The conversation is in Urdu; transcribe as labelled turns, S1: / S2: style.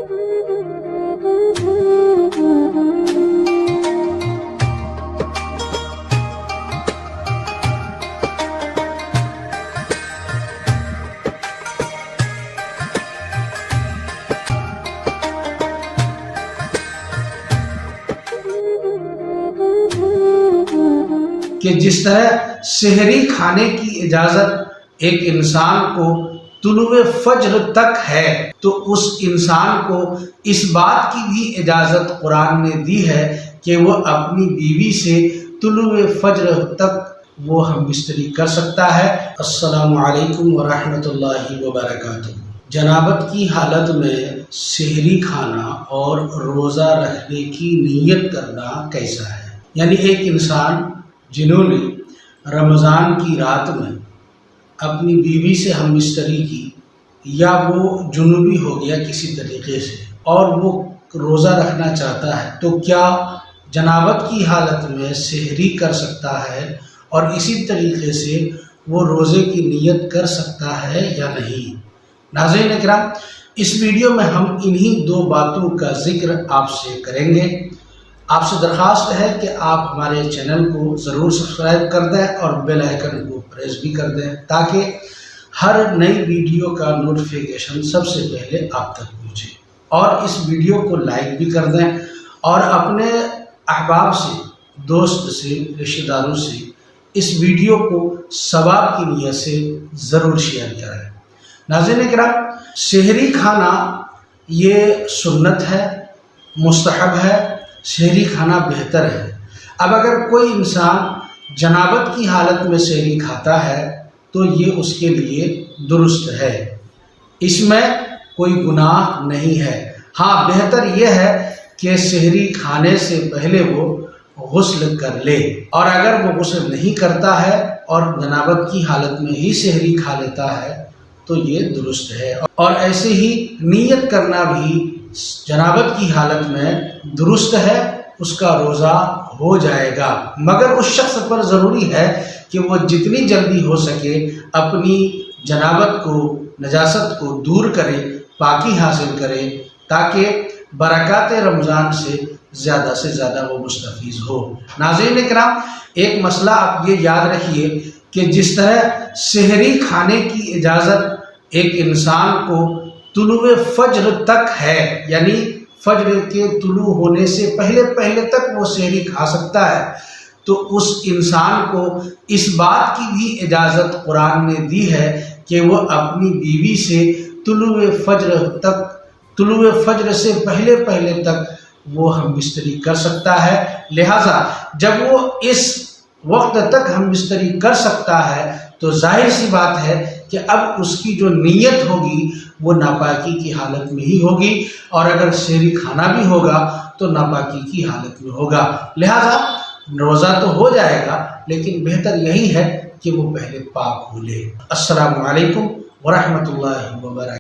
S1: کہ جس طرح سحری کھانے کی اجازت ایک انسان کو طلوع فجر تک ہے، تو اس انسان کو اس بات کی بھی اجازت قرآن نے دی ہے کہ وہ اپنی بیوی سے طلوع فجر تک وہ ہم بستری کر سکتا ہے۔ السلام علیکم ورحمۃ اللہ وبرکاتہ۔ جنابت کی حالت میں سحری کھانا اور روزہ رکھنے کی نیت کرنا کیسا ہے؟ یعنی ایک انسان جنہوں نے رمضان کی رات میں اپنی بیوی سے ہم بستری کی، یا وہ جنوبی ہو گیا کسی طریقے سے اور وہ روزہ رکھنا چاہتا ہے، تو کیا جنابت کی حالت میں سحری کر سکتا ہے اور اسی طریقے سے وہ روزے کی نیت کر سکتا ہے یا نہیں؟ ناظرین اکرام، اس ویڈیو میں ہم انہی دو باتوں کا ذکر آپ سے کریں گے۔ آپ سے درخواست ہے کہ آپ ہمارے چینل کو ضرور سبسکرائب کر دیں اور بیل آئیکن کو پریس بھی کر دیں تاکہ ہر نئی ویڈیو کا نوٹیفیکیشن سب سے پہلے آپ تک پہنچے، اور اس ویڈیو کو لائک بھی کر دیں اور اپنے احباب سے، دوست سے، رشتہ داروں سے اس ویڈیو کو ثواب کی نیت سے ضرور شیئر کریں۔ ناظرین کرام، سحری کھانا یہ سنت ہے، مستحب ہے، سحری کھانا بہتر ہے۔ اب اگر کوئی انسان جنابت کی حالت میں سحری کھاتا ہے تو یہ اس کے لیے درست ہے، اس میں کوئی گناہ نہیں ہے۔ ہاں، بہتر یہ ہے کہ سحری کھانے سے پہلے وہ غسل کر لے، اور اگر وہ غسل نہیں کرتا ہے اور جنابت کی حالت میں ہی سحری کھا لیتا ہے تو یہ درست ہے۔ اور ایسے ہی نیت کرنا بھی جنابت کی حالت میں درست ہے، اس کا روزہ ہو جائے گا، مگر اس شخص پر ضروری ہے کہ وہ جتنی جلدی ہو سکے اپنی جنابت کو، نجاست کو دور کرے، پاکی حاصل کرے، تاکہ برکات رمضان سے زیادہ وہ مستفیض ہو۔ ناظرین اکرام، ایک مسئلہ آپ یہ یاد رکھیے کہ جس طرح سحری کھانے کی اجازت ایک انسان کو طلوع فجر تک ہے، یعنی فجر کے طلوع ہونے سے پہلے تک وہ سحری کھا سکتا ہے، تو اس انسان کو اس بات کی بھی اجازت قرآن نے دی ہے کہ وہ اپنی بیوی سے طلوع فجر سے پہلے تک وہ ہم بستری کر سکتا ہے۔ لہٰذا جب وہ اس وقت تک ہم بستری کر سکتا ہے تو ظاہر سی بات ہے کہ اب اس کی جو نیت ہوگی وہ ناپاکی کی حالت میں ہی ہوگی، اور اگر سحری کھانا بھی ہوگا تو ناپاکی کی حالت میں ہوگا۔ لہٰذا روزہ تو ہو جائے گا، لیکن بہتر یہی ہے کہ وہ پہلے پاک ہو لے۔ السلام علیکم ورحمۃ اللہ وبرکاتہ۔